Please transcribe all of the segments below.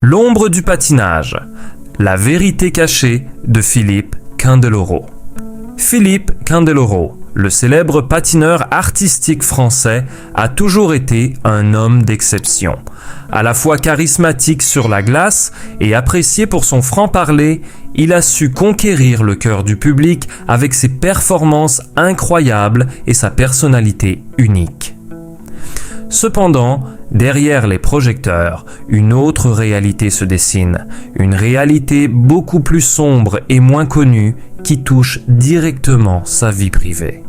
L'ombre du patinage, la vérité cachée de Philippe Candeloro. Philippe Candeloro, le célèbre patineur artistique français, a toujours été un homme d'exception. À la fois charismatique sur la glace et apprécié pour son franc-parler, il a su conquérir le cœur du public avec ses performances incroyables et sa personnalité unique. Cependant, derrière les projecteurs, une autre réalité se dessine, une réalité beaucoup plus sombre et moins connue qui touche directement sa vie privée.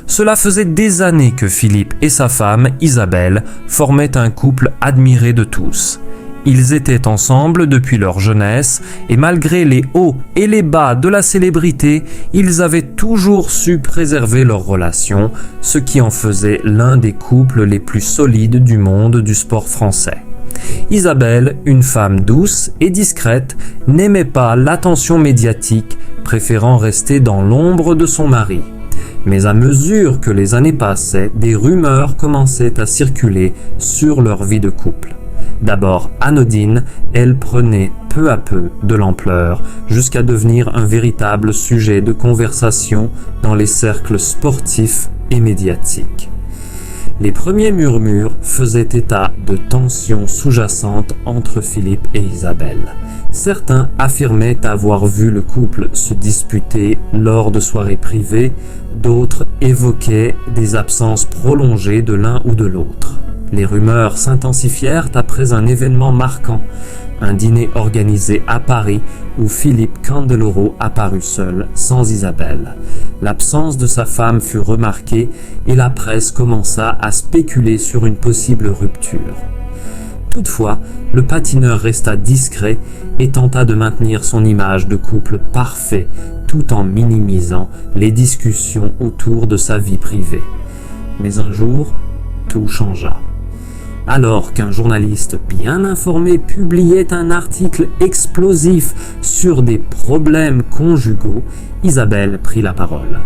Cela faisait des années que Philippe et sa femme, Isabelle, formaient un couple admiré de tous. Ils étaient ensemble depuis leur jeunesse et malgré les hauts et les bas de la célébrité, ils avaient toujours su préserver leur relation, ce qui en faisait l'un des couples les plus solides du monde du sport français. Isabelle, une femme douce et discrète, n'aimait pas l'attention médiatique, préférant rester dans l'ombre de son mari. Mais à mesure que les années passaient, des rumeurs commençaient à circuler sur leur vie de couple. D'abord anodine, elle prenait peu à peu de l'ampleur, jusqu'à devenir un véritable sujet de conversation dans les cercles sportifs et médiatiques. Les premiers murmures faisaient état de tensions sous-jacentes entre Philippe et Isabelle. Certains affirmaient avoir vu le couple se disputer lors de soirées privées, d'autres évoquaient des absences prolongées de l'un ou de l'autre. Les rumeurs s'intensifièrent après un événement marquant, un dîner organisé à Paris où Philippe Candeloro apparut seul, sans Isabelle. L'absence de sa femme fut remarquée et la presse commença à spéculer sur une possible rupture. Toutefois, le patineur resta discret et tenta de maintenir son image de couple parfait tout en minimisant les discussions autour de sa vie privée. Mais un jour, tout changea. Alors qu'un journaliste bien informé publiait un article explosif sur des problèmes conjugaux, Isabelle prit la parole.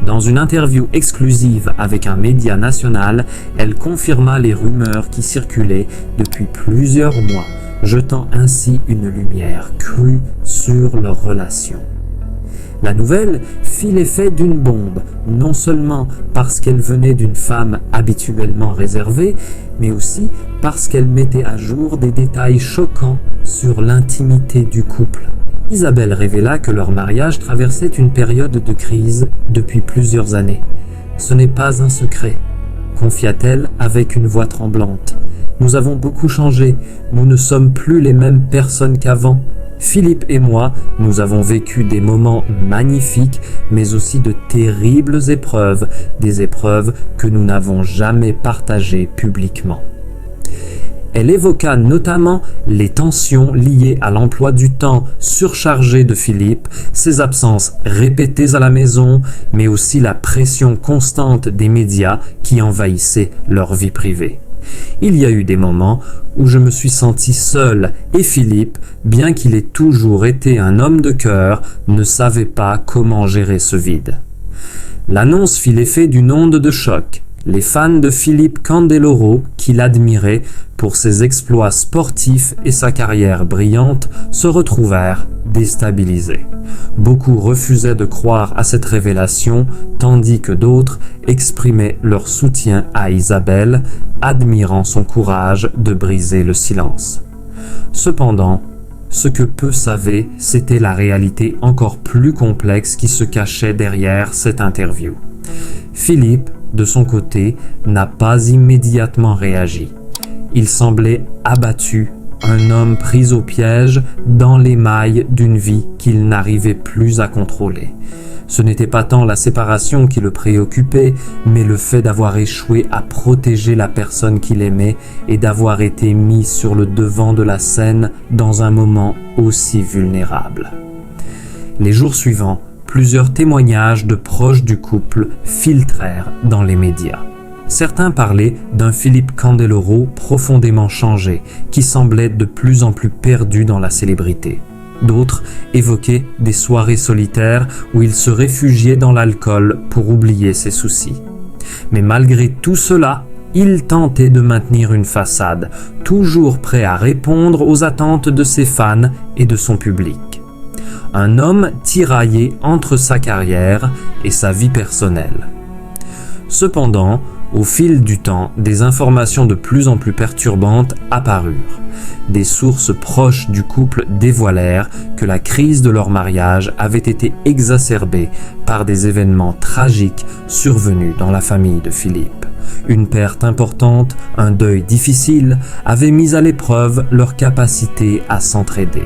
Dans une interview exclusive avec un média national, elle confirma les rumeurs qui circulaient depuis plusieurs mois, jetant ainsi une lumière crue sur leur relation. La nouvelle fit l'effet d'une bombe, non seulement parce qu'elle venait d'une femme habituellement réservée, mais aussi parce qu'elle mettait à jour des détails choquants sur l'intimité du couple. Isabelle révéla que leur mariage traversait une période de crise depuis plusieurs années. « Ce n'est pas un secret », confia-t-elle avec une voix tremblante. « Nous avons beaucoup changé, nous ne sommes plus les mêmes personnes qu'avant. Philippe et moi, nous avons vécu des moments magnifiques, mais aussi de terribles épreuves, des épreuves que nous n'avons jamais partagées publiquement. » Elle évoqua notamment les tensions liées à l'emploi du temps surchargé de Philippe, ses absences répétées à la maison, mais aussi la pression constante des médias qui envahissaient leur vie privée. Il y a eu des moments où je me suis senti seul et Philippe, bien qu'il ait toujours été un homme de cœur, ne savait pas comment gérer ce vide. L'annonce fit l'effet d'une onde de choc. Les fans de Philippe Candeloro, qui l'admiraient pour ses exploits sportifs et sa carrière brillante, se retrouvèrent déstabilisés. Beaucoup refusaient de croire à cette révélation, tandis que d'autres exprimaient leur soutien à Isabelle, admirant son courage de briser le silence. Cependant, ce que peu savaient, c'était la réalité encore plus complexe qui se cachait derrière cette interview. Philippe, de son côté, n'a pas immédiatement réagi. Il semblait abattu, un homme pris au piège dans les mailles d'une vie qu'il n'arrivait plus à contrôler. Ce n'était pas tant la séparation qui le préoccupait, mais le fait d'avoir échoué à protéger la personne qu'il aimait et d'avoir été mis sur le devant de la scène dans un moment aussi vulnérable. Les jours suivants, plusieurs témoignages de proches du couple filtrèrent dans les médias. Certains parlaient d'un Philippe Candeloro profondément changé, qui semblait de plus en plus perdu dans la célébrité. D'autres évoquaient des soirées solitaires où il se réfugiait dans l'alcool pour oublier ses soucis. Mais malgré tout cela, il tentait de maintenir une façade, toujours prêt à répondre aux attentes de ses fans et de son public. Un homme tiraillé entre sa carrière et sa vie personnelle. Cependant, au fil du temps, des informations de plus en plus perturbantes apparurent. Des sources proches du couple dévoilèrent que la crise de leur mariage avait été exacerbée par des événements tragiques survenus dans la famille de Philippe. Une perte importante, un deuil difficile avaient mis à l'épreuve leur capacité à s'entraider.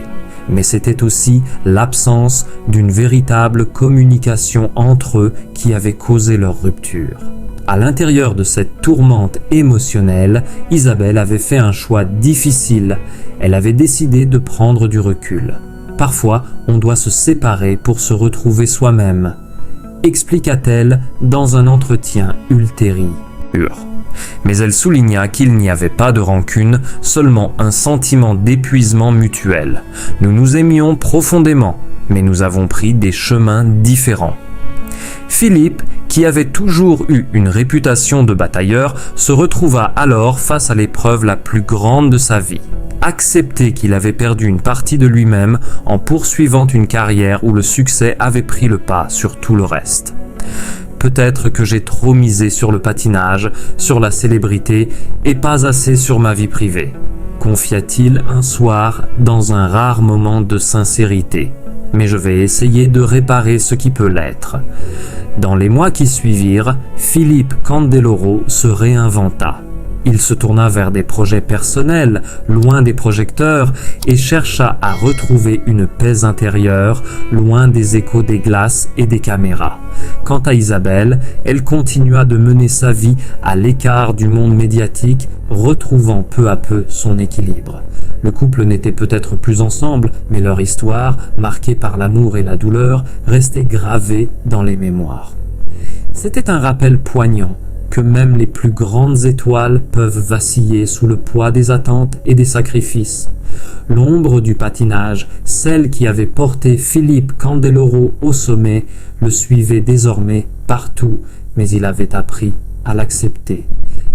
Mais c'était aussi l'absence d'une véritable communication entre eux qui avait causé leur rupture. À l'intérieur de cette tourmente émotionnelle, Isabelle avait fait un choix difficile. Elle avait décidé de prendre du recul. Parfois, on doit se séparer pour se retrouver soi-même, expliqua-t-elle dans un entretien ultérieur. Mais elle souligna qu'il n'y avait pas de rancune, seulement un sentiment d'épuisement mutuel. Nous nous aimions profondément, mais nous avons pris des chemins différents. Philippe, qui avait toujours eu une réputation de batailleur, se retrouva alors face à l'épreuve la plus grande de sa vie. Accepter qu'il avait perdu une partie de lui-même en poursuivant une carrière où le succès avait pris le pas sur tout le reste. Peut-être que j'ai trop misé sur le patinage, sur la célébrité et pas assez sur ma vie privée, confia-t-il un soir dans un rare moment de sincérité. Mais je vais essayer de réparer ce qui peut l'être. Dans les mois qui suivirent, Philippe Candeloro se réinventa. Il se tourna vers des projets personnels, loin des projecteurs, et chercha à retrouver une paix intérieure, loin des échos des glaces et des caméras. Quant à Isabelle, elle continua de mener sa vie à l'écart du monde médiatique, retrouvant peu à peu son équilibre. Le couple n'était peut-être plus ensemble, mais leur histoire, marquée par l'amour et la douleur, restait gravée dans les mémoires. C'était un rappel poignant que même les plus grandes étoiles peuvent vaciller sous le poids des attentes et des sacrifices. L'ombre du patinage, celle qui avait porté Philippe Candeloro au sommet, le suivait désormais partout, mais il avait appris à l'accepter.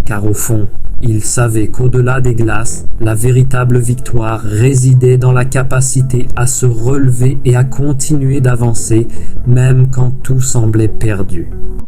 Car au fond, il savait qu'au-delà des glaces, la véritable victoire résidait dans la capacité à se relever et à continuer d'avancer, même quand tout semblait perdu.